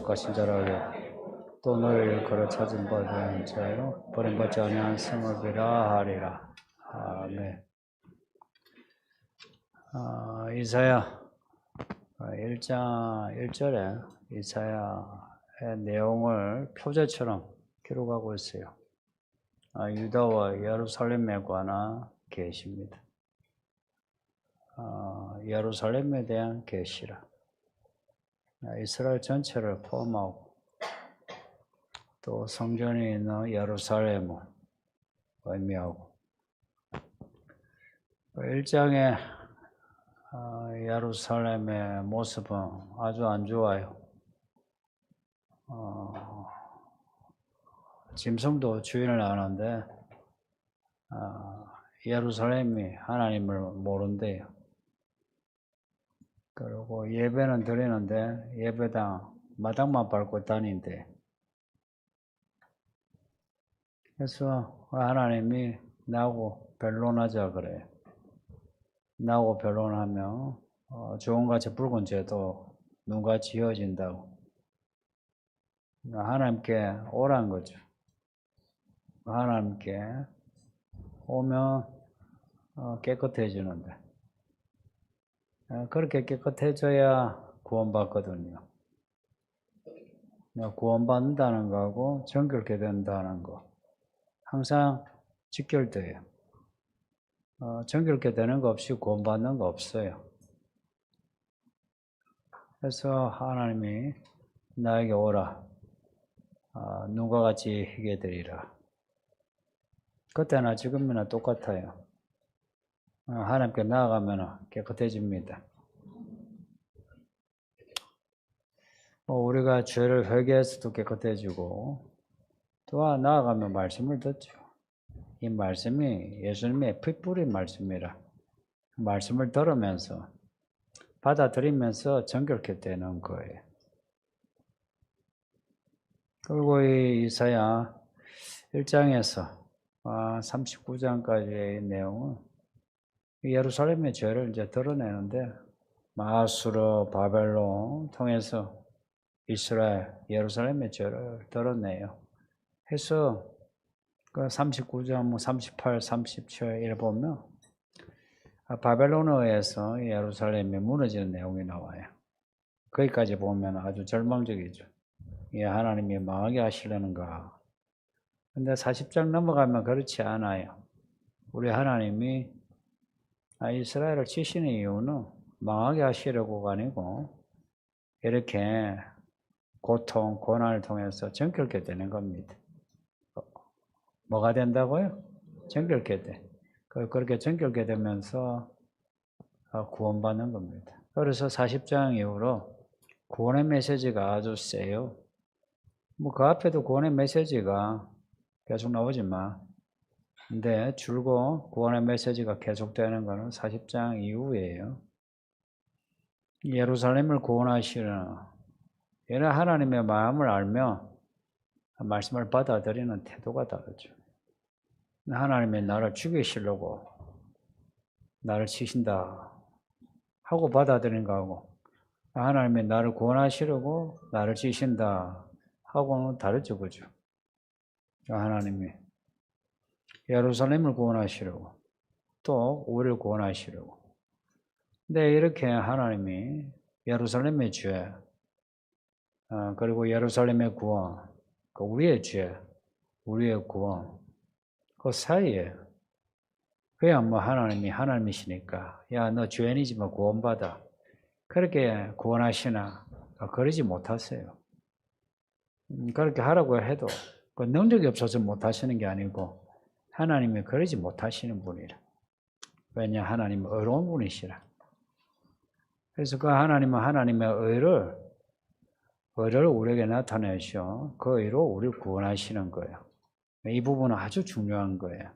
약속하신 자라고 또 너를 걸어 찾은 바된 자요 버림받지 아니한 성을 비라 하리라. 아멘. 이사야 1장 1절에 이사야의 내용을 표제처럼 기록하고 있어요. 유다와 예루살렘에 관한 계시입니다. 예루살렘에 대한 계시라. 이스라엘 전체를 포함하고 또 성전이 있는 예루살렘을 의미하고 1장의 예루살렘의 모습은 아주 안 좋아요. 짐승도 주인을 아는데 예루살렘이 하나님을 모른대요. 그리고 예배는 드리는데 예배당 마당만 밟고 다닌대. 그래서 하나님이 나하고 변론하자 그래요. 나하고 변론하면 좋은같이 붉은 죄도 눈같이 이어진다고. 하나님께 오란 거죠. 하나님께 오면 깨끗해지는데 그렇게 깨끗해져야 구원받거든요. 구원받는다는 거하고 정결케 된다는 거 항상 직결돼요. 정결케 되는 거 없이 구원받는 거 없어요. 그래서 하나님이 나에게 오라. 눈과 같이 희게 되리라. 그때나 지금이나 똑같아요. 하나님께 나아가면 깨끗해집니다. 우리가 죄를 회개해서도 깨끗해지고 또 나아가면 말씀을 듣죠. 이 말씀이 예수님의 피 뿌린 말씀이라 말씀을 들으면서 받아들이면서 정결케 되는 거예요. 그리고 이 이사야 1장에서 39장까지의 내용은 예루살렘의 죄를 이제 드러내는데 아수르, 바벨론 통해서 이스라엘, 예루살렘의 죄를 드러내요. 해서 그 39장, 38, 37에 보면 바벨론에 의해서 예루살렘이 무너지는 내용이 나와요. 거기까지 보면 아주 절망적이죠. 하나님이 망하게 하시려는가. 근데 40장 넘어가면 그렇지 않아요. 우리 하나님이 이스라엘을 치시는 이유는 망하게 하시려고가 아니고 이렇게 고통, 고난을 통해서 정결케 되는 겁니다. 뭐가 된다고요? 정결케 돼. 그렇게 정결케 되면서 구원받는 겁니다. 그래서 40장 이후로 구원의 메시지가 아주 세요. 그 앞에도 구원의 메시지가 계속 나오지만 근데 줄고 구원의 메시지가 계속되는 것은 40장 이후예요. 예루살렘을 구원하시는 이런 하나님의 마음을 알면 말씀을 받아들이는 태도가 다르죠. 하나님이 나를 죽이시려고 나를 치신다 하고 받아들이는 거하고 하나님이 나를 구원하시려고 나를 치신다 하고는 다르죠. 그죠? 하나님이 예루살렘을 구원하시려고 또 우리를 구원하시려고 근데 이렇게 하나님이 예루살렘의 죄 그리고 예루살렘의 구원 우리의 죄 우리의 구원 그 사이에 그냥 하나님이 하나님이시니까 야 너 죄인이지만 구원받아 그렇게 구원하시나 그러지 못하세요. 그렇게 하라고 해도 그 능력이 없어서 못하시는 게 아니고 하나님이 그러지 못하시는 분이라. 왜냐 하나님은 의로운 분이시라. 그래서 그 하나님은 하나님의 의를 우리에게 나타내셔 그 의로 우리를 구원하시는 거예요. 이 부분은 아주 중요한 거예요.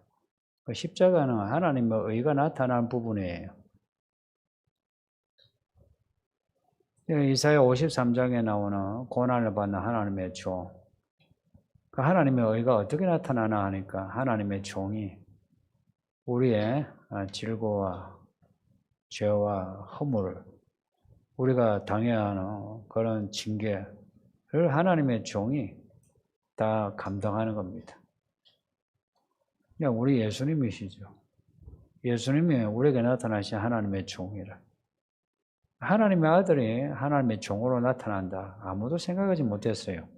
그 십자가는 하나님의 의가 나타난 부분이에요. 이사야 53장에 나오는 고난을 받는 하나님의 종. 그 하나님의 의가 어떻게 나타나나 하니까 하나님의 종이 우리의 질고와 죄와 허물을 우리가 당해야 하는 그런 징계, 그걸 하나님의 종이 다 감당하는 겁니다. 그냥 우리 예수님이시죠. 예수님이 우리에게 나타나신 하나님의 종이라. 하나님의 아들이 하나님의 종으로 나타난다. 아무도 생각하지 못했어요.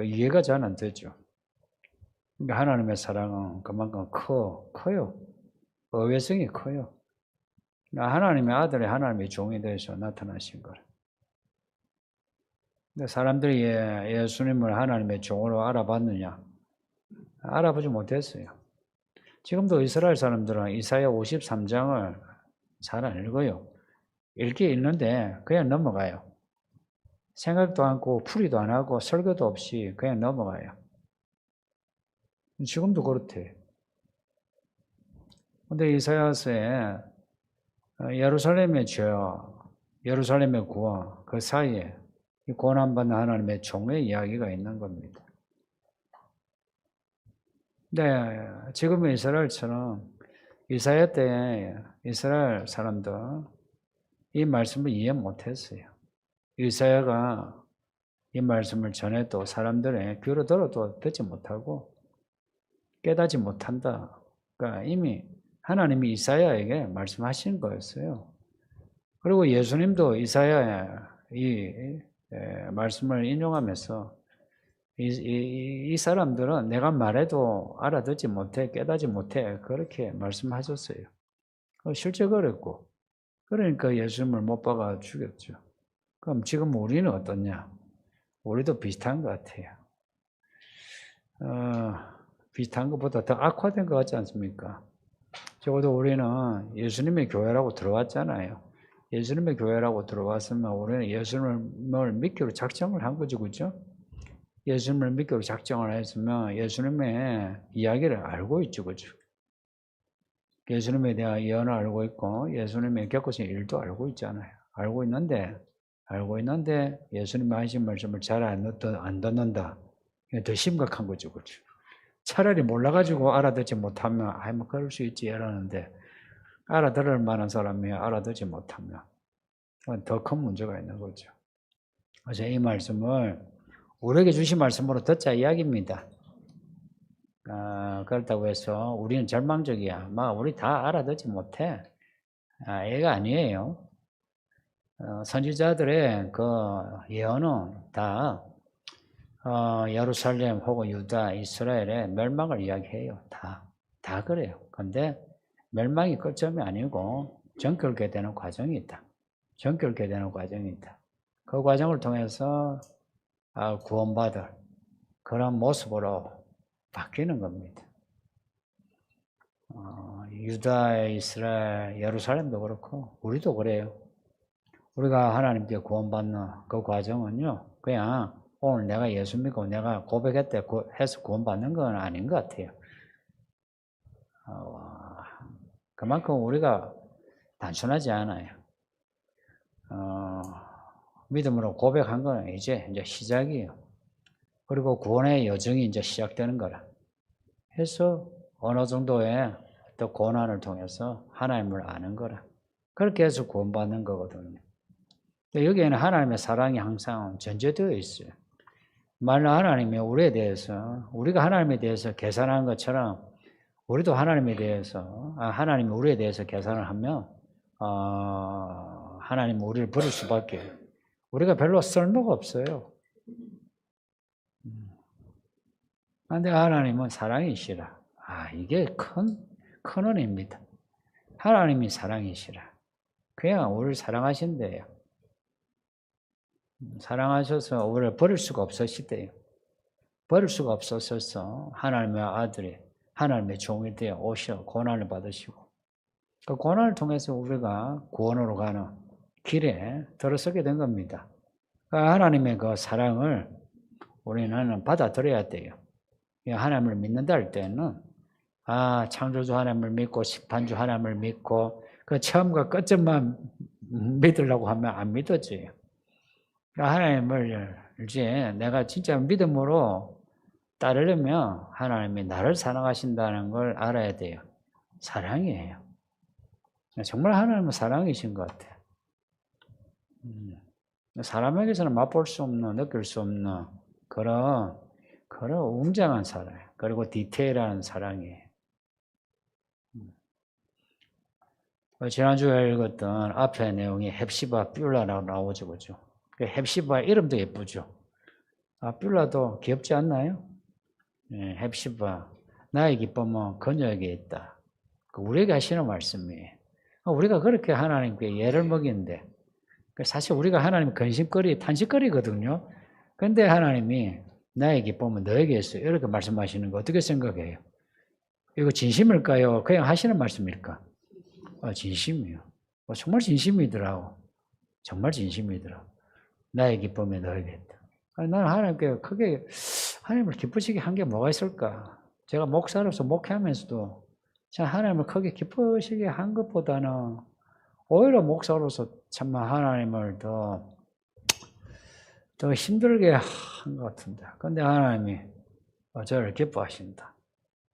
이해가 잘 안 되죠. 그러니까 하나님의 사랑은 그만큼 커요. 의외성이 커요. 하나님의 아들이 하나님의 종이 되어서 나타나신 거라. 근데 사람들이 예수님을 하나님의 종으로 알아봤느냐? 알아보지 못했어요. 지금도 이스라엘 사람들은 이사야 53장을 잘 안 읽어요. 읽기 읽는데 그냥 넘어가요. 생각도 않고 풀이도 안 하고 설교도 없이 그냥 넘어가요. 지금도 그렇대요. 근데 이사야서에 예루살렘의 죄와 예루살렘의 구원 그 사이에 이 고난받는 하나님의 종의 이야기가 있는 겁니다. 근데 지금의 이스라엘처럼 이사야 때 이스라엘 사람들 이 말씀을 이해 못했어요. 이사야가 이 말씀을 전해도 사람들의 귀로 들어도 듣지 못하고 깨닫지 못한다. 그러니까 이미 하나님이 이사야에게 말씀하신 거였어요. 그리고 예수님도 이사야의 이 말씀을 인용하면서 이 사람들은 내가 말해도 알아듣지 못해, 깨닫지 못해 그렇게 말씀하셨어요. 실제 그랬고 그러니까 예수님을 못 박아 죽였죠. 그럼 지금 우리는 어떠냐? 우리도 비슷한 것 같아요. 비슷한 것보다 더 악화된 것 같지 않습니까? 적어도 우리는 예수님의 교회라고 들어왔잖아요. 예수님의 교회라고 들어왔으면 우리는 예수님을 믿기로 작정을 한 거죠. 그죠? 예수님을 믿기로 작정을 했으면 예수님의 이야기를 알고 있죠. 그죠? 예수님에 대한 예언을 알고 있고 예수님의 겪으신 일도 알고 있잖아요. 알고 있는데 예수님이 하신 말씀을 잘 안 듣는다. 이게 더 심각한 거죠. 그죠? 차라리 몰라가지고 알아듣지 못하면 뭐 그럴 수 있지 이러는데 알아들을 만한 사람이 알아듣지 못하면 더 큰 문제가 있는 거죠. 그래서 이 말씀을 우리에게 주신 말씀으로 듣자 이야기입니다. 그렇다고 해서 우리는 절망적이야. 우리 다 알아듣지 못해. 얘가 아니에요. 선지자들의 그 예언은 다 예루살렘 혹은 유다, 이스라엘의 멸망을 이야기해요. 다 그래요. 근데 멸망이 끝점이 아니고 정결케 되는 과정이 있다. 정결케 되는 과정이 있다. 그 과정을 통해서 구원받을 그런 모습으로 바뀌는 겁니다. 유다, 이스라엘, 예루살렘도 그렇고 우리도 그래요. 우리가 하나님께 구원받는 그 과정은요. 그냥 오늘 내가 예수 믿고 내가 고백했대 해서 구원받는 건 아닌 것 같아요. 그만큼 우리가 단순하지 않아요. 믿음으로 고백한 건 이제 시작이에요. 그리고 구원의 여정이 이제 시작되는 거라. 해서 어느 정도의 또 고난을 통해서 하나님을 아는 거라. 그렇게 해서 구원받는 거거든요. 여기에는 하나님의 사랑이 항상 전제되어 있어요. 만약 하나님이 우리에 대해서, 우리가 하나님에 대해서 계산한 것처럼 우리도 하나님에 대해서, 하나님이 우리에 대해서 계산을 하면, 하나님은 우리를 버릴 수밖에. 우리가 별로 쓸모가 없어요. 그런데 하나님은 사랑이시라. 이게 큰 은혜입니다. 하나님이 사랑이시라. 그냥 우리를 사랑하신대요. 사랑하셔서 우리를 버릴 수가 없으시대요. 버릴 수가 없었어서 하나님의 아들이 하나님의 종이 되어 오셔 고난을 받으시고 그 고난을 통해서 우리가 구원으로 가는 길에 들어서게 된 겁니다. 하나님의 그 사랑을 우리는 받아들여야 돼요. 하나님을 믿는다 할 때는 창조주 하나님을 믿고 심판주 하나님을 믿고 그 처음과 끝점만 믿으려고 하면 안 믿어져요. 하나님을 이제 내가 진짜 믿음으로 따르려면 하나님이 나를 사랑하신다는 걸 알아야 돼요. 사랑이에요. 정말 하나님은 사랑이신 것 같아요. 사람에게서는 맛볼 수 없는, 느낄 수 없는 그런 웅장한 사랑, 그리고 디테일한 사랑이에요. 지난주에 읽었던 앞에 내용이 헵시바 뷸라라고 나오죠, 그죠? 헵시바 이름도 예쁘죠? 뷸라도 귀엽지 않나요? 예, 헵시바, 나의 기쁨은 그녀에게 있다. 우리에게 하시는 말씀이에요. 우리가 그렇게 하나님께 예를 먹이는데, 사실 우리가 하나님 근심거리, 탄식거리거든요. 근데 하나님이 나의 기쁨은 너에게 있어. 이렇게 말씀하시는 거 어떻게 생각해요? 이거 진심일까요? 그냥 하시는 말씀일까? 진심이요. 정말 진심이더라고. 정말 진심이더라고. 나의 기쁨이 너에게 있다. 나는 하나님께 크게 하나님을 기쁘시게 한 게 뭐가 있을까? 제가 목사로서 목회하면서도 하나님을 크게 기쁘시게 한 것보다는 오히려 목사로서 참만 하나님을 더 힘들게 한 것 같은데. 근데 하나님이 저를 기뻐하신다.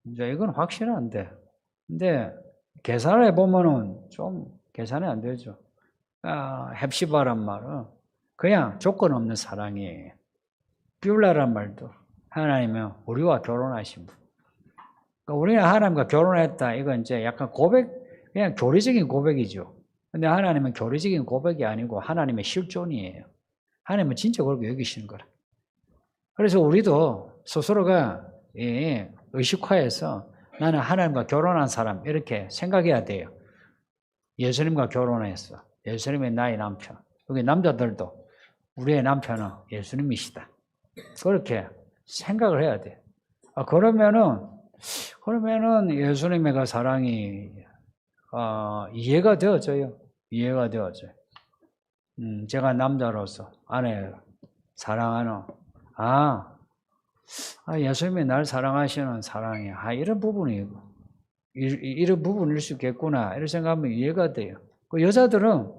이제 이건 확실한데. 근데 계산을 해보면은 좀 계산이 안 되죠. 헵시바란 말은 그냥 조건 없는 사랑이에요. 뷸라란 말도 하나님은 우리와 결혼하신 분. 그러니까 우리는 하나님과 결혼했다. 이건 이제 약간 고백, 그냥 교리적인 고백이죠. 근데 하나님은 교리적인 고백이 아니고 하나님의 실존이에요. 하나님은 진짜 그렇게 여기시는 거라. 그래서 우리도 스스로가 의식화해서 나는 하나님과 결혼한 사람 이렇게 생각해야 돼요. 예수님과 결혼했어. 예수님이 나의 남편. 여기 남자들도 우리의 남편은 예수님이시다. 그렇게 생각을 해야 돼. 그러면은 예수님의 그 사랑이 이해가 되어져요. 이해가 되어져요. 제가 남자로서 아내를 사랑하는 예수님이 날 사랑하시는 사랑이 이런 부분이고 이런 부분일 수 있겠구나 이런 생각하면 이해가 돼요. 그 여자들은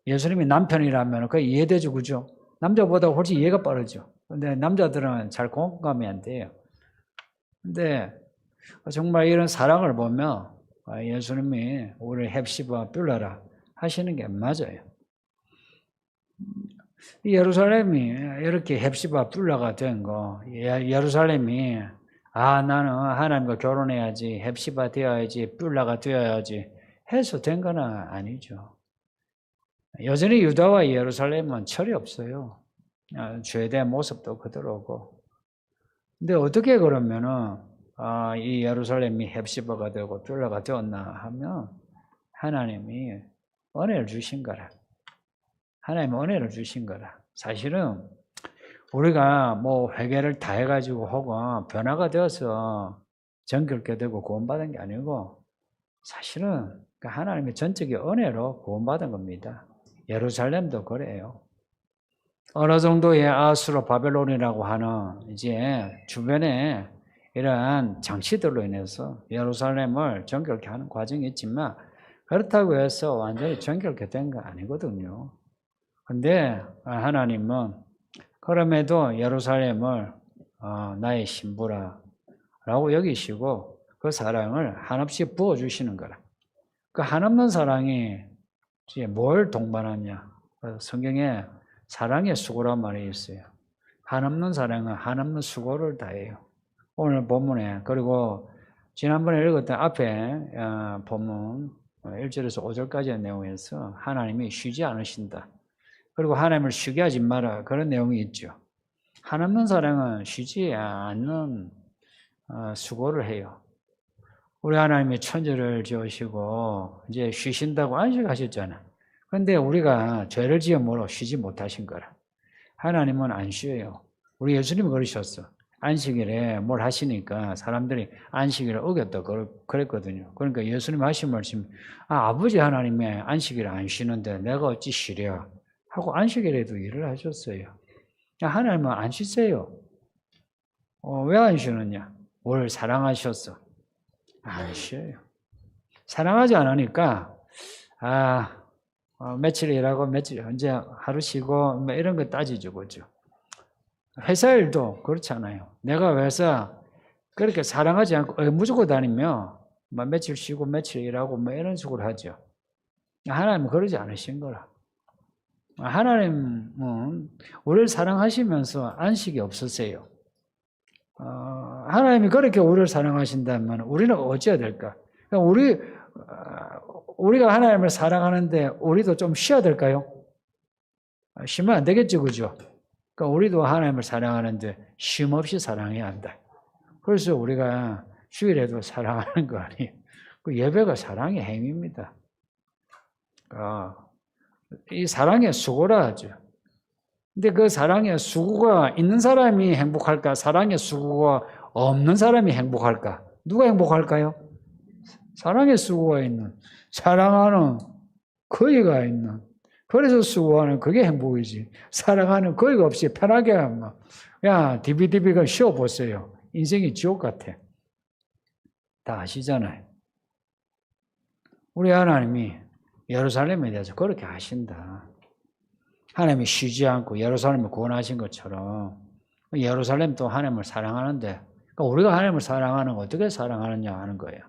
예수님이 남편이라면 그게 이해되죠, 그죠? 남자보다 훨씬 이해가 빠르죠. 근데 남자들은 잘 공감이 안 돼요. 근데 정말 이런 사랑을 보면 예수님이 우리를 헵시바 뷸라라 하시는 게 맞아요. 예루살렘이 이렇게 헵시바 뷸라가 된 거, 예루살렘이 나는 하나님과 결혼해야지, 헵시바 되어야지, 뷸라가 되어야지 해서 된 건 아니죠. 여전히 유다와 예루살렘은 철이 없어요. 죄된 모습도 그대로고. 근데 어떻게 그러면은 이 예루살렘이 헵시바가 되고 뷸라가 되었나 하면 하나님이 은혜를 주신 거라. 하나님이 은혜를 주신 거라. 사실은 우리가 뭐 회개를 다 해가지고 혹은 변화가 되어서 정결케 되고 구원받은 게 아니고 사실은 하나님의 전적인 은혜로 구원받은 겁니다. 예루살렘도 그래요. 어느 정도의 아수르 바벨론이라고 하는 이제 주변에 이러한 장치들로 인해서 예루살렘을 정결케 하는 과정이 있지만 그렇다고 해서 완전히 정결케 된 거 아니거든요. 근데 하나님은 그럼에도 예루살렘을 나의 신부라라고 여기시고 그 사랑을 한없이 부어주시는 거라. 그 한없는 사랑이 이제 뭘 동반하냐? 성경에 사랑의 수고란 말이 있어요. 한없는 사랑은 한없는 수고를 다해요. 오늘 본문에 그리고 지난번에 읽었던 앞에 본문 1절에서 5절까지의 내용에서 하나님이 쉬지 않으신다. 그리고 하나님을 쉬게 하지 마라. 그런 내용이 있죠. 한없는 사랑은 쉬지 않는 수고를 해요. 우리 하나님이 천지를 지으시고 이제 쉬신다고 안식하셨잖아. 그런데 우리가 죄를 지음으로 쉬지 못하신 거라. 하나님은 안 쉬어요. 우리 예수님이 그러셨어. 안식일에 뭘 하시니까 사람들이 안식일을 어겼다 그랬거든요. 그러니까 예수님 하신 말씀, 아버지 하나님의 안식일에 안 쉬는데 내가 어찌 쉬랴 하고 안식일에도 일을 하셨어요. 하나님은 안 쉬세요. 왜 안 쉬느냐? 뭘 사랑하셨어. 안 쉬어요. 사랑하지 않으니까 며칠 일하고 며칠 언제 하루 쉬고 뭐 이런 거 따지죠, 그죠? 회사 일도 그렇잖아요. 내가 회사 그렇게 사랑하지 않고 무조건 다니면 뭐 며칠 쉬고 며칠 일하고 뭐 이런 식으로 하죠. 하나님은 그러지 않으신 거라. 하나님은 우리를 사랑하시면서 안식이 없으세요. 하나님이 그렇게 우리를 사랑하신다면 우리는 어찌해야 될까? 그러니까 우리가 하나님을 사랑하는데 우리도 좀 쉬어야 될까요? 쉬면 안 되겠죠, 그죠? 그러니까 우리도 하나님을 사랑하는데 쉼 없이 사랑해야 한다. 그래서 우리가 주일에도 사랑하는 거 아니에요. 그 예배가 사랑의 행위입니다. 이 사랑의 수고라 하죠. 근데 그 사랑의 수고가 있는 사람이 행복할까? 사랑의 수고가 없는 사람이 행복할까? 누가 행복할까요? 사랑의 수고가 있는, 사랑하는 거리가 있는, 그래서 수고하는 그게 행복이지. 사랑하는 거리가 없이 편하게 하면, 야, 디비디비가 쉬어보세요. 인생이 지옥 같아. 다 아시잖아요. 우리 하나님이 예루살렘에 대해서 그렇게 하신다. 하나님이 쉬지 않고 예루살렘을 구원하신 것처럼 예루살렘도 하나님을 사랑하는데, 그러니까 우리가 하나님을 사랑하는 거 어떻게 사랑하느냐 하는 거예요.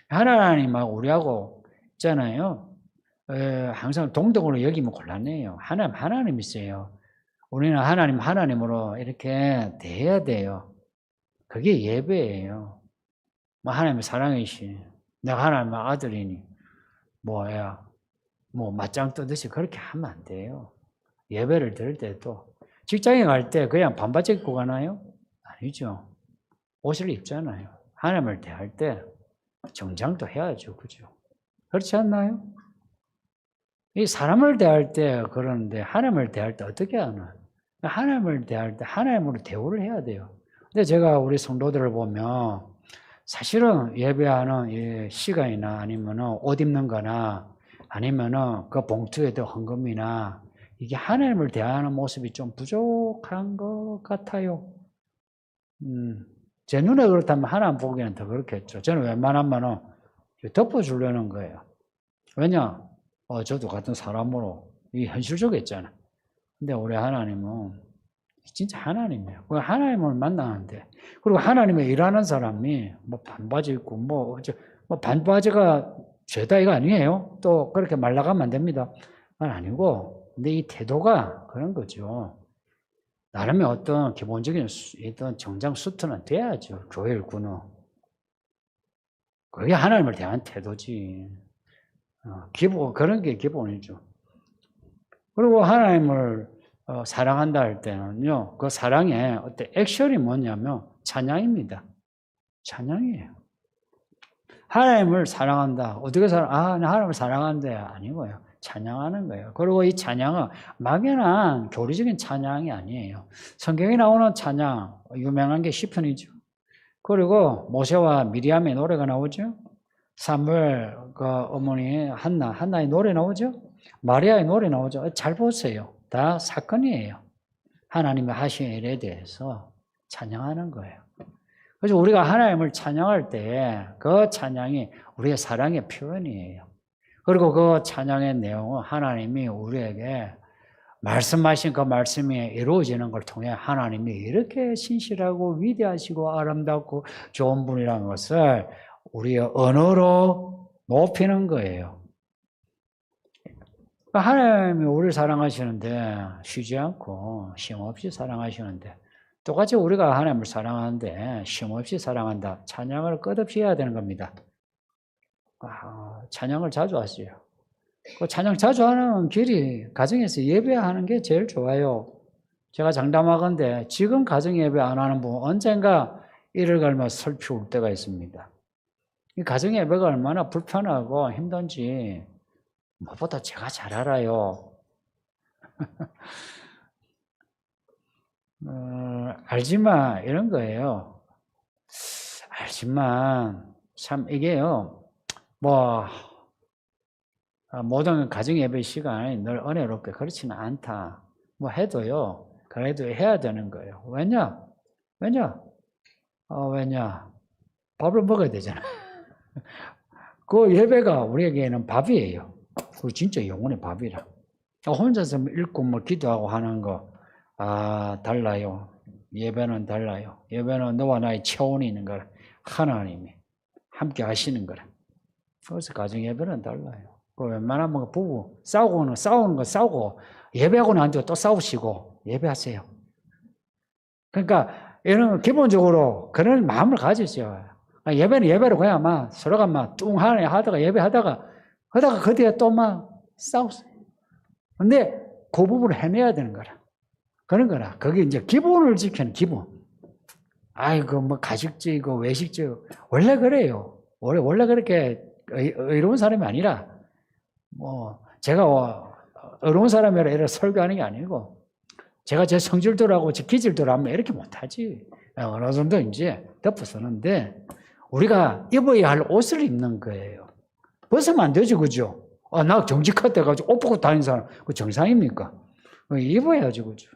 하나님하고 우리하고 있잖아요. 항상 동등으로 여기면 곤란해요. 하나님이세요. 우리는 하나님으로 이렇게 대해야 돼요. 그게 예배예요. 뭐 하나님의 사랑이시, 내가 하나님의 아들이니, 맞짱 뜨듯이 그렇게 하면 안 돼요. 예배를 드릴 때도 직장에 갈 때 그냥 반바지 입고 가나요? 아니죠. 옷을 입잖아요. 하나님을 대할 때 정장도 해야죠. 그죠? 그렇지 않나요? 이 사람을 대할 때 그러는데 하나님을 대할 때 어떻게 하나? 하나님을 대할 때 하나님으로 대우를 해야 돼요. 근데 제가 우리 성도들을 보면 사실은 예배하는 시간이나 아니면은 옷 입는 거나 아니면은 그 봉투에도 헌금이나 이게 하나님을 대하는 모습이 좀 부족한 것 같아요. 제 눈에 그렇다면 하나님 보기에는 더 그렇겠죠. 저는 웬만하면은 덮어주려는 거예요. 왜냐? 저도 같은 사람으로 이게 현실적이었잖아. 근데 우리 하나님은 진짜 하나님이에요. 그 하나님을 만나는데, 그리고 하나님의 일하는 사람이 반바지 입고 반바지가 죄다 이거 아니에요. 또 그렇게 말라가면 안 됩니다. 그건 아니고, 근데 이 태도가 그런 거죠. 나름의 어떤 기본적인 어떤 정장 수트는 돼야죠. 교회 일꾼은. 그게 하나님을 대한 태도지. 그런 게 기본이죠. 그리고 하나님을 사랑한다 할 때는요, 그 사랑의 어떤 액션이 뭐냐면 찬양입니다. 찬양이에요. 하나님을 사랑한다. 어떻게 나 하나님을 사랑하는데 아니고요. 찬양하는 거예요. 그리고 이 찬양은 막연한 교리적인 찬양이 아니에요. 성경에 나오는 찬양, 유명한 게 시편이죠. 그리고 모세와 미리암의 노래가 나오죠. 사무엘 그 어머니 한나의 노래 나오죠. 마리아의 노래 나오죠. 잘 보세요. 다 사건이에요. 하나님의 하신 일에 대해서 찬양하는 거예요. 그래서 우리가 하나님을 찬양할 때 그 찬양이 우리의 사랑의 표현이에요. 그리고 그 찬양의 내용은 하나님이 우리에게 말씀하신 그 말씀이 이루어지는 걸 통해 하나님이 이렇게 신실하고 위대하시고 아름답고 좋은 분이라는 것을 우리의 언어로 높이는 거예요. 하나님이 우리를 사랑하시는데 쉬지 않고 쉼없이 사랑하시는데 똑같이 우리가 하나님을 사랑하는데 쉼없이 사랑한다. 찬양을 끝없이 해야 되는 겁니다. 찬양을 자주 하세요. 그 찬양 자주 하는 길이 가정에서 예배하는 게 제일 좋아요. 제가 장담하건대 지금 가정 예배 안 하는 분 언젠가 이를 갈며 슬피 울 때가 있습니다. 이 가정 예배가 얼마나 불편하고 힘든지 무엇보다 제가 잘 알아요. 알지만 이런 거예요. 알지만 참 이게요. 모든 가정 예배 시간이 늘 은혜롭게 그렇지는 않다. 해도요. 그래도 해야 되는 거예요. 왜냐? 밥을 먹어야 되잖아. 그 예배가 우리에게는 밥이에요. 그 진짜 영혼의 밥이라. 혼자서 읽고 기도하고 하는 거, 달라요. 예배는 달라요. 예배는 너와 나의 차원이 있는 거라. 하나님이 함께 하시는 거라. 그래서 가정 예배는 달라요. 그 웬만하면 부부 싸우는 거 싸우고, 예배하고 난 뒤에 또 싸우시고 예배하세요. 그러니까 이런 기본적으로 그런 마음을 가지죠. 예배는 예배로 그냥 막 서로가 막 뚱하네 하다가 예배하다가 그 뒤에 또 막 싸웠어요. 근데 그 부분을 해내야 되는 거라. 그런 거라. 그게 이제 기본을 지키는 기본. 아이고, 뭐 가식적이고 외식적 원래 그래요. 원래 그렇게 의로운 사람이 아니라 뭐 제가 의로운 사람이라 이렇게 설교하는 게 아니고 제가 제 성질대로하고 제 기질대로 하면 이렇게 못하지. 어느 정도 이제 덮어서는데 우리가 입어야 할 옷을 입는 거예요. 벗으면 안 되죠, 그죠? 나 정직할 때 가지고 옷 벗고 다니는 사람, 그 정상입니까? 입어야죠, 그죠?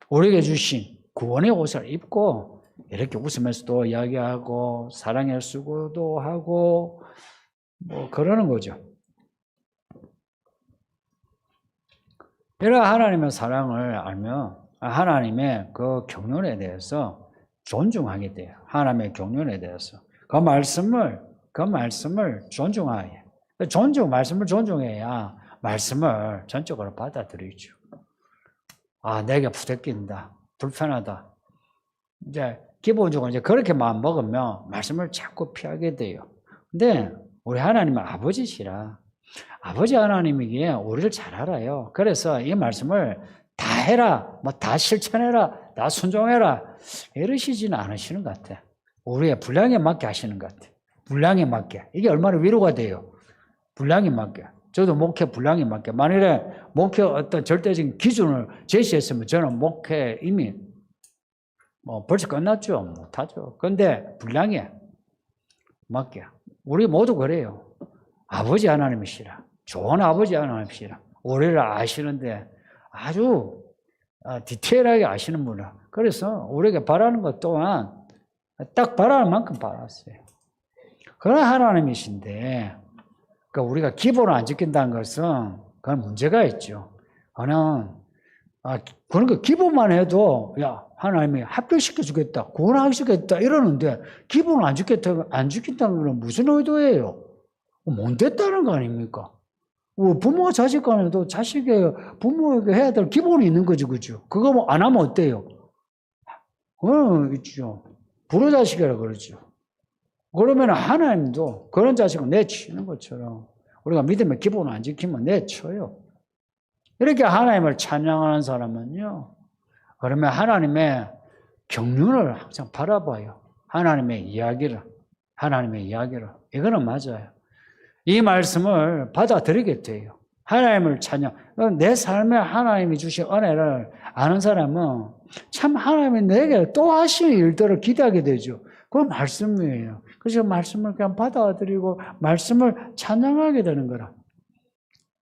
우리에게 주신 구원의 옷을 입고 이렇게 웃으면서도 이야기하고 사랑의 수고도 하고 뭐 그러는 거죠. 이런 하나님의 사랑을 알면 하나님의 그 경륜에 대해서 존중하게 돼요. 하나님의 경륜에 대해서. 그 말씀을 존중하게. 말씀을 존중해야 말씀을 전적으로 받아들이죠. 내게 부대낀다. 불편하다. 이제 기본적으로 이제 그렇게만 먹으면 말씀을 자꾸 피하게 돼요. 근데 우리 하나님은 아버지시라. 아버지 하나님이기에 우리를 잘 알아요. 그래서 이 말씀을 다 해라, 뭐 다 실천해라, 다 순종해라 이러시지는 않으시는 것 같아. 우리의 분량에 맞게 하시는 것 같아. 분량에 맞게. 이게 얼마나 위로가 돼요. 분량에 맞게. 저도 목회 분량에 맞게. 만일에 목회 어떤 절대적인 기준을 제시했으면 저는 목회 이미 뭐 벌써 끝났죠. 못하죠. 그런데 분량에 맞게. 우리 모두 그래요. 아버지 하나님이시라. 좋은 아버지 하나님이시라. 우리를 아시는데 아주 디테일하게 아시는 분이라. 그래서 우리에게 바라는 것 또한 딱 바라는 만큼 바랐어요. 그런 하나님이신데 그러니까 우리가 기본을 안 지킨다는 것은 그건 문제가 있죠. 그런 거 기본만 해도 하나님이 합격시켜 주겠다, 구원하시겠다 이러는데 기본을 안 지킨다는 건 무슨 의도예요? 못 됐다는 거 아닙니까? 부모가 자식 간에도 부모에게 해야 될 기본이 있는 거죠, 그죠? 그거 뭐 안 하면 어때요? 있죠. 불효자식이라 그러죠. 그러면 하나님도 그런 자식을 내치는 것처럼 우리가 믿음의 기본을 안 지키면 내쳐요. 이렇게 하나님을 찬양하는 사람은요, 그러면 하나님의 경륜을 항상 바라봐요. 하나님의 이야기를. 이거는 맞아요. 이 말씀을 받아들이게 돼요. 하나님을 찬양. 내 삶에 하나님이 주신 은혜를 아는 사람은 참 하나님이 내게 또 하시는 일들을 기대하게 되죠. 그건 말씀이에요. 그래서 말씀을 그냥 받아들이고 말씀을 찬양하게 되는 거라.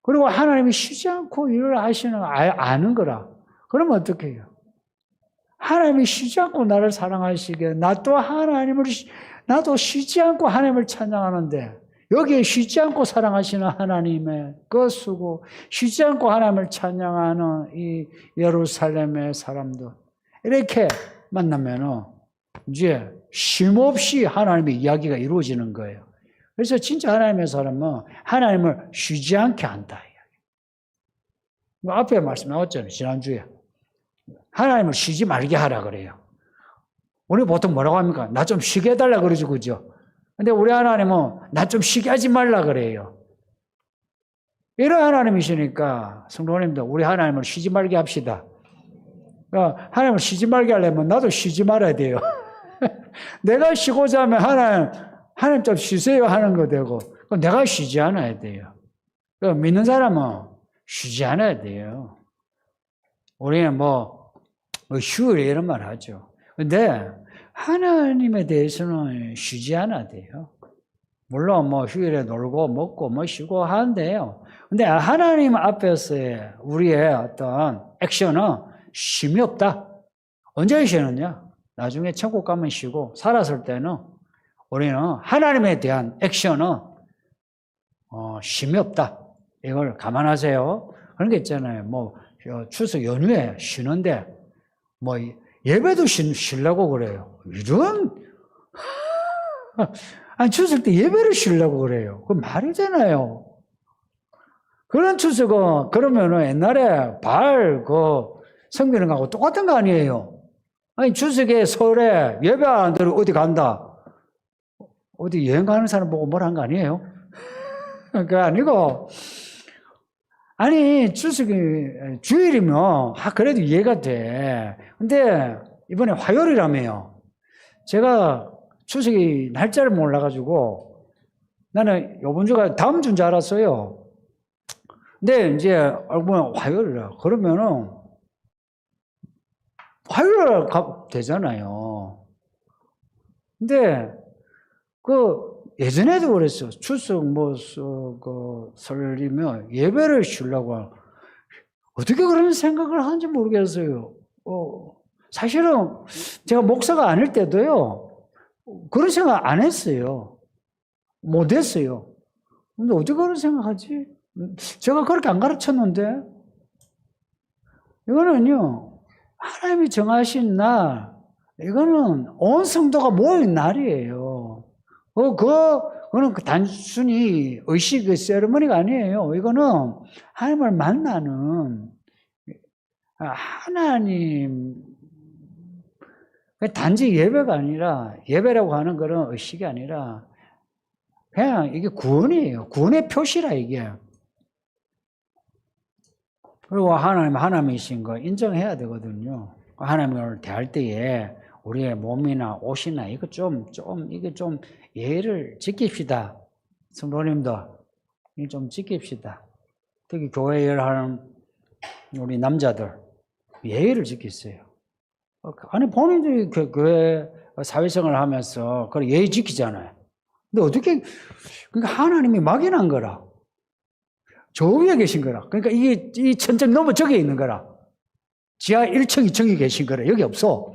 그리고 하나님이 쉬지 않고 일을 하시는 걸 아는 거라. 그러면 어떻게 해요? 하나님이 쉬지 않고 나를 사랑하시기에 나도 쉬지 않고 하나님을 찬양하는데 여기에 쉬지 않고 사랑하시는 하나님의 그 수고, 쉬지 않고 하나님을 찬양하는 이 예루살렘의 사람들 이렇게 만나면 이제 쉼없이 하나님의 이야기가 이루어지는 거예요. 그래서 진짜 하나님의 사람은 하나님을 쉬지 않게 한다. 앞에 말씀 나왔잖아요. 지난주에. 하나님을 쉬지 말게 하라 그래요. 우리 보통 뭐라고 합니까? 나 좀 쉬게 해달라 그러죠. 그죠? 근데 우리 하나님은 나 좀 쉬게 하지 말라 그래요. 이런 하나님이시니까 성도님들 우리 하나님을 쉬지 말게 합시다. 그러니까 하나님을 쉬지 말게 하려면 나도 쉬지 말아야 돼요. 내가 쉬고자 하면 하나님 좀 쉬세요 하는 거 되고 내가 쉬지 않아야 돼요. 믿는 사람은 쉬지 않아야 돼요. 우리는 휴일 이런 말 하죠. 근데 하나님에 대해서는 쉬지 않아야 돼요. 물론 휴일에 놀고 먹고 쉬고 하는데요. 근데 하나님 앞에서의 우리의 어떤 액션은 쉼이 없다. 언제 쉬느냐? 나중에 천국 가면 쉬고 살았을 때는 우리는 하나님에 대한 액션은 쉼이 없다. 이걸 감안하세요. 그런 게 있잖아요. 추석 연휴에 쉬는데 예배도 쉬려고 그래요. 이런 추석 때 예배를 쉬려고 그래요. 그 말이잖아요. 그런 추석은 그러면은 옛날에 섬기는 거하고 똑같은 거 아니에요? 아니, 추석에 설에 예배 안 드리고 어디 간다. 어디 여행 가는 사람 보고 뭐라 한 거 아니에요? 그게 아니고, 아니, 추석이 주일이면, 그래도 이해가 돼. 근데 이번에 화요일이라며요. 제가 추석이 날짜를 몰라가지고 나는 요번 주가 다음 주인 줄 알았어요. 근데 이제 알고 보면 화요일이라. 그러면은 화요일 되잖아요. 근데 예전에도 그랬어. 추석 설이면 예배를 쉬려고 어떻게 그런 생각을 하는지 모르겠어요. 사실은 제가 목사가 아닐 때도요, 그런 생각 안 했어요. 못 했어요. 근데 어떻게 그런 생각하지? 제가 그렇게 안 가르쳤는데? 이거는요, 하나님이 정하신 날, 이거는 온 성도가 모인 날이에요. 그거는 단순히 의식, 세리머니가 아니에요. 이거는 하나님을 만나는 하나님, 단지 예배가 아니라, 예배라고 하는 그런 의식이 아니라, 그냥 이게 구원이에요. 구원의 표시라, 이게. 그리고 하나님이신 거 인정해야 되거든요. 하나님을 대할 때에 우리의 몸이나 옷이나 이게 좀 예의를 지킵시다. 성도님도 좀 지킵시다. 특히 교회 일하는 우리 남자들 예의를 지키세요. 아니 본인들이 교회 사회생활을 하면서 그걸 예의 지키잖아요. 근데 어떻게 그러니까 하나님이 막연한 거라. 저 위에 계신 거라. 그러니까 이 천장 넘어 저기에 있는 거라. 지하 1층, 2층에 계신 거라. 여기 없어.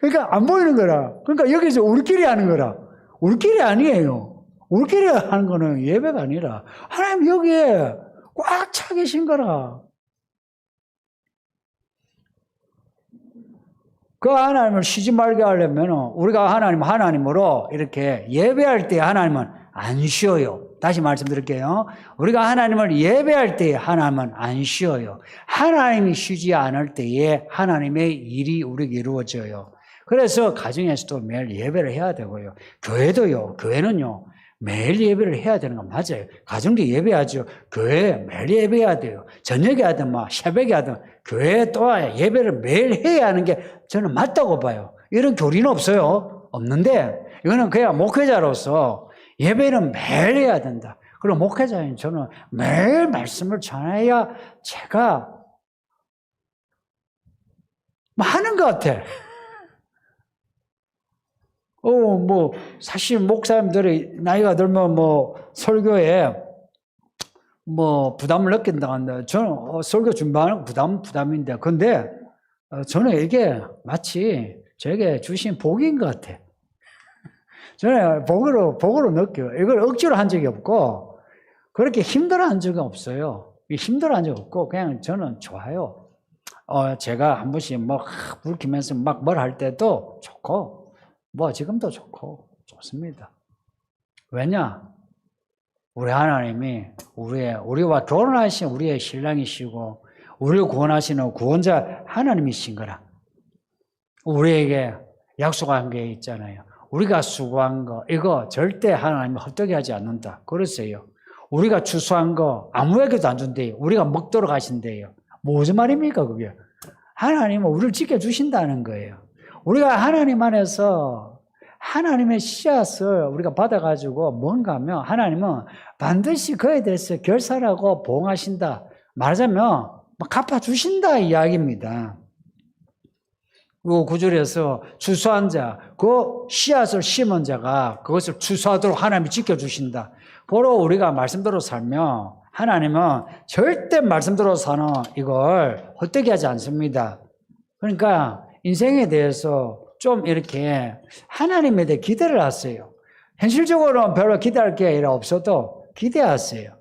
그러니까 안 보이는 거라. 그러니까 여기서 우리끼리 하는 거라. 우리끼리 아니에요. 우리끼리 하는 거는 예배가 아니라 하나님 여기에 꽉 차 계신 거라. 그 하나님을 쉬지 말게 하려면 우리가 하나님으로 이렇게 예배할 때 하나님은 안 쉬어요. 다시 말씀드릴게요. 우리가 하나님을 예배할 때 하나님은 안 쉬어요. 하나님이 쉬지 않을 때에 하나님의 일이 우리에게 이루어져요. 그래서 가정에서도 매일 예배를 해야 되고요. 교회도요. 교회는요. 매일 예배를 해야 되는 건 맞아요. 가정도 예배하죠. 교회 매일 예배해야 돼요. 저녁에 하든 새벽에 하든 교회 또한 예배를 매일 해야 하는 게 저는 맞다고 봐요. 이런 교리는 없어요. 없는데 이거는 그냥 목회자로서 예배는 매일 해야 된다. 그리고 목회자인 저는 매일 말씀을 전해야 제가 하는 것 같아. 사실 목사님들이 나이가 들면 설교에 부담을 느낀다는데 저는 설교 준비하는 거 부담인데 근데 저는 이게 마치 저에게 주신 복인 것 같아. 저는 복으로 느껴요. 이걸 억지로 한 적이 없고 그렇게 힘들어한 적은 없어요. 힘들어한 적 없고 그냥 저는 좋아요. 제가 한 번씩 불 켜면서 뭘 할 때도 좋고 지금도 좋고 좋습니다. 왜냐? 우리 하나님이 우리와 결혼하신 우리의 신랑이시고 우리를 구원하시는 구원자 하나님이신 거라. 우리에게 약속한 게 있잖아요. 우리가 수고한 거 이거 절대 하나님이 헛되게 하지 않는다. 그러세요. 우리가 추수한 거 아무에게도 안 준대요. 우리가 먹도록 하신대요. 무슨 말입니까 그게? 하나님은 우리를 지켜주신다는 거예요. 우리가 하나님 안에서 하나님의 씨앗을 우리가 받아가지고 뭔가 하면 하나님은 반드시 그에 대해서 결산하고 보응하신다. 말하자면 갚아주신다 이야기입니다. 그리고 9절에서 추수한 자, 그 씨앗을 심은 자가 그것을 추수하도록 하나님이 지켜주신다. 바로 우리가 말씀대로 살면 하나님은 절대 말씀대로 사는 이걸 헛되게 하지 않습니다. 그러니까 인생에 대해서 좀 이렇게 하나님에 대해 기대를 하세요. 현실적으로는 별로 기대할 게 없어도 기대하세요.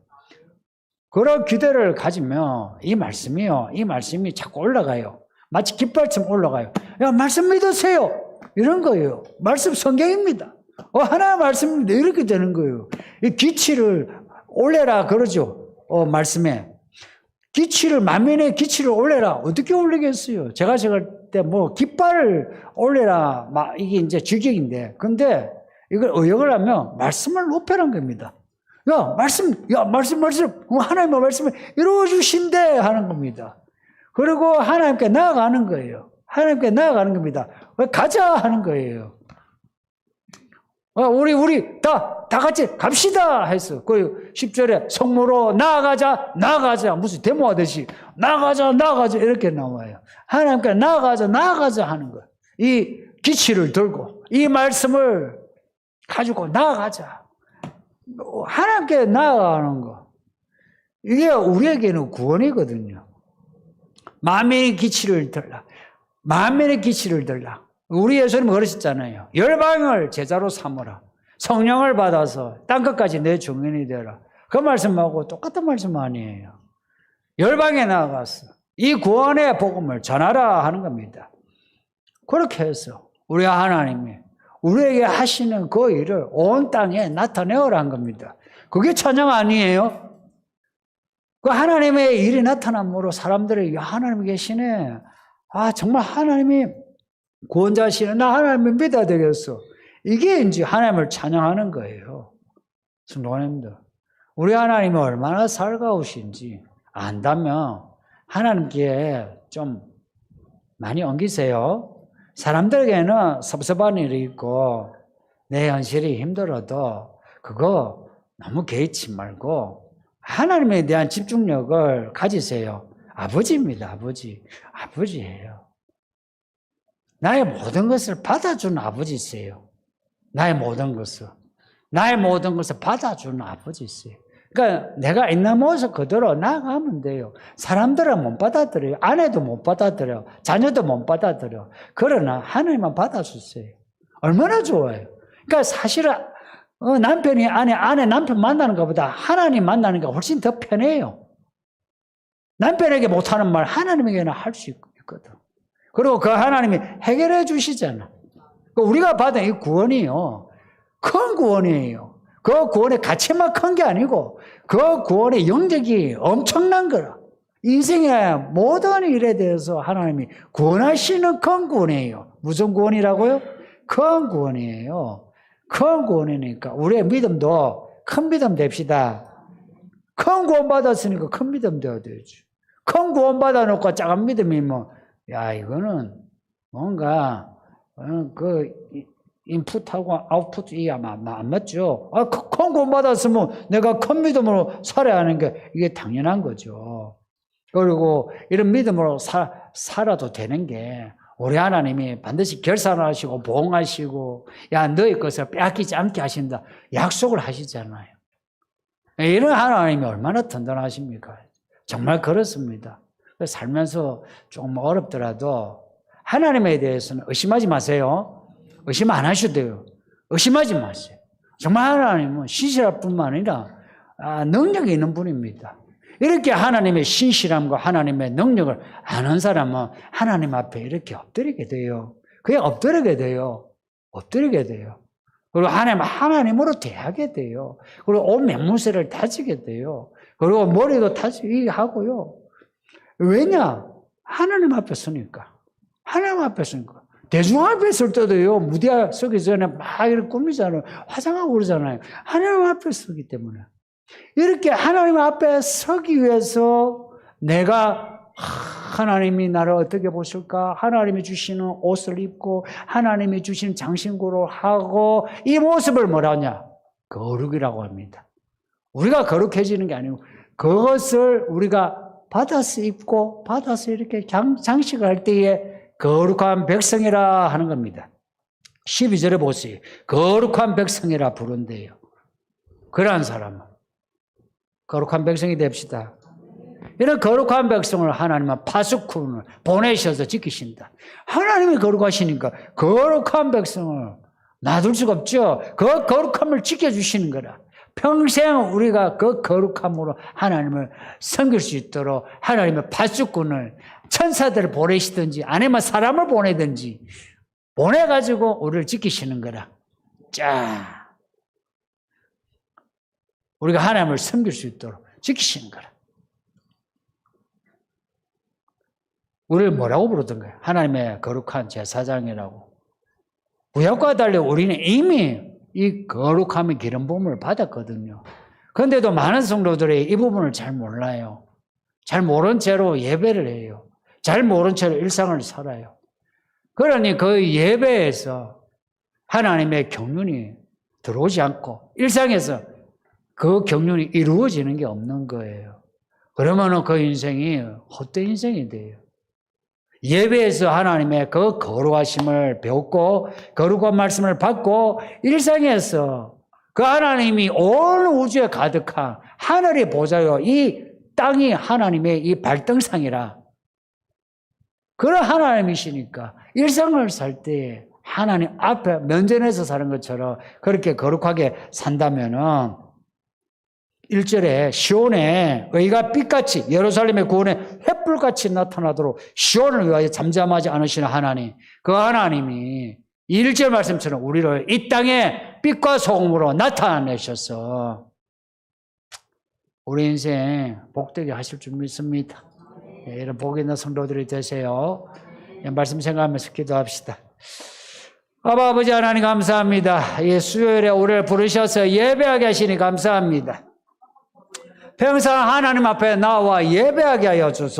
그런 기대를 가지면 이 말씀이 자꾸 올라가요. 마치 깃발처럼 올라가요. 야, 말씀 믿으세요. 이런 거예요. 말씀 성경입니다. 하나의 말씀입니다. 이렇게 되는 거예요. 이 기치를 올려라 그러죠. 말씀에. 기치를, 만민의 기치를 올려라. 어떻게 올리겠어요? 제가 적을 때 뭐, 깃발을 올려라. 이게 이제 주격인데. 근데 이걸 의역을 하면 말씀을 높여란 겁니다. 말씀. 하나님의 말씀을 이루어주신대 하는 겁니다. 그리고 하나님께 나아가는 거예요. 하나님께 나아가는 겁니다. 가자 하는 거예요. 우리 다 같이 갑시다 해서 그 10절에 성모로 나아가자 무슨 데모하듯이 나아가자 이렇게 나와요. 하나님께 나아가자 하는 거예요. 이 기치를 들고 이 말씀을 가지고 나아가자. 하나님께 나아가는 거. 이게 우리에게는 구원이거든요. 만민의 기치를 들라. 우리 예수님은 그러셨잖아요. 열방을 제자로 삼으라. 성령을 받아서 땅끝까지 내 증인이 되라. 그 말씀하고 똑같은 말씀 아니에요. 열방에 나아가서 이 구원의 복음을 전하라 하는 겁니다. 그렇게 해서 우리 하나님이 우리에게 하시는 그 일을 온 땅에 나타내어라 한 겁니다. 그게 찬양 아니에요? 그 하나님의 일이 나타남으로 사람들이 하나님이 계시네. 정말 하나님이 구원자시네. 나 하나님을 믿어야 되겠어. 이게 이제 하나님을 찬양하는 거예요. 성도님들, 우리 하나님이 얼마나 살가우신지 안다면 하나님께 좀 많이 엉기세요. 사람들에게는 섭섭한 일이 있고 내 현실이 힘들어도 그거 너무 개의치 말고 하나님에 대한 집중력을 가지세요. 아버지입니다. 아버지예요. 나의 모든 것을 받아주는 아버지세요. 나의 모든 것을 받아주는 아버지세요. 그러니까 내가 있는 모습 그대로 나아가면 돼요. 사람들은 못 받아들여요. 아내도 못 받아들여. 자녀도 못 받아들여. 그러나 하나님만 받아주세요. 얼마나 좋아요. 그러니까 사실은 남편이 아내 남편 만나는 것보다 하나님 만나는 게 훨씬 더 편해요. 남편에게 못하는 말 하나님에게는 할 수 있거든. 그리고 그 하나님이 해결해 주시잖아. 우리가 받은 이 구원이요. 큰 구원이에요. 그 구원의 가치만 큰 게 아니고 그 구원의 영적이 엄청난 거라. 인생의 모든 일에 대해서 하나님이 구원하시는 큰 구원이에요. 무슨 구원이라고요? 큰 구원이에요. 큰 구원이니까 우리의 믿음도 큰 믿음 됩시다. 큰 구원 받았으니까 큰 믿음 되어야 되지. 큰 구원 받아놓고 작은 믿음이면 이거는 뭔가 인풋하고 아웃풋 이게 안 맞죠. 큰 구원 받았으면 내가 큰 믿음으로 살아야 하는 게 이게 당연한 거죠. 그리고 이런 믿음으로 살아도 되는 게 우리 하나님이 반드시 결산하시고 보응하시고 너희 것을 빼앗기지 않게 하신다 약속을 하시잖아요. 이런 하나님이 얼마나 든든하십니까? 정말 그렇습니다. 살면서 조금 어렵더라도 하나님에 대해서는 의심하지 마세요. 의심 안 하셔도 돼요. 의심하지 마세요. 정말 하나님은 신실할 뿐만 아니라 능력이 있는 분입니다. 이렇게 하나님의 신실함과 하나님의 능력을 아는 사람은 하나님 앞에 이렇게 엎드리게 돼요. 그냥 엎드리게 돼요. 그리고 하나님으로 대하게 돼요. 그리고 온 맹무새를 다지게 돼요. 그리고 머리도 다지게 하고요. 왜냐? 하나님 앞에 서니까. 대중 앞에 설 때도요, 무대 서기 전에 막 이렇게 꾸미잖아요. 화장하고 그러잖아요. 하나님 앞에 서기 때문에. 이렇게 하나님 앞에 서기 위해서 내가 하나님이 나를 어떻게 보실까? 하나님이 주시는 옷을 입고 하나님이 주시는 장신구를 하고 이 모습을 뭐라 하냐? 거룩이라고 합니다. 우리가 거룩해지는 게 아니고 그것을 우리가 받아서 입고 받아서 이렇게 장식을 할 때에 거룩한 백성이라 하는 겁니다. 12절에 보세요. 거룩한 백성이라 부른대요. 그러한 사람은 거룩한 백성이 됩시다. 이런 거룩한 백성을 하나님은 파수꾼을 보내셔서 지키신다. 하나님이 거룩하시니까 거룩한 백성을 놔둘 수가 없죠. 그 거룩함을 지켜주시는 거라. 평생 우리가 그 거룩함으로 하나님을 섬길 수 있도록 하나님의 파수꾼을 천사들을 보내시든지 아니면 사람을 보내든지 보내가지고 우리를 지키시는 거라. 자, 우리가 하나님을 섬길 수 있도록 지키시는 거라. 우리를 뭐라고 부르던가요? 하나님의 거룩한 제사장이라고. 구약과 달리 우리는 이미 이 거룩함의 기름 부음을 받았거든요. 그런데도 많은 성도들이 이 부분을 잘 몰라요. 잘 모른 채로 예배를 해요. 잘 모른 채로 일상을 살아요. 그러니 그 예배에서 하나님의 경륜이 들어오지 않고 일상에서 그 경륜이 이루어지는 게 없는 거예요. 그러면 그 인생이 헛된 인생이 돼요. 예배에서 하나님의 그 거룩하심을 배웠고 거룩한 말씀을 받고 일상에서 그 하나님이 온 우주에 가득한 하늘의 보좌요. 이 땅이 하나님의 이 발등상이라. 그런 하나님이시니까 일상을 살 때 하나님 앞에 면전에서 사는 것처럼 그렇게 거룩하게 산다면은 1절에 시온에 의가 빛같이 예루살렘의 구원에 횃불같이 나타나도록 시온을 위하여 잠잠하지 않으시는 하나님, 그 하나님이 1절 말씀처럼 우리를 이 땅에 빛과 소금으로 나타내셔서 우리 인생 복되게 하실 줄 믿습니다. 네, 이런 복 있는 성도들이 되세요. 말씀 생각하면서 기도합시다. 아버지 하나님 감사합니다. 이 수요일에 우리를 부르셔서 예배하게 하시니 감사합니다. 평생 하나님 앞에 나와 예배하게 하여 주소서.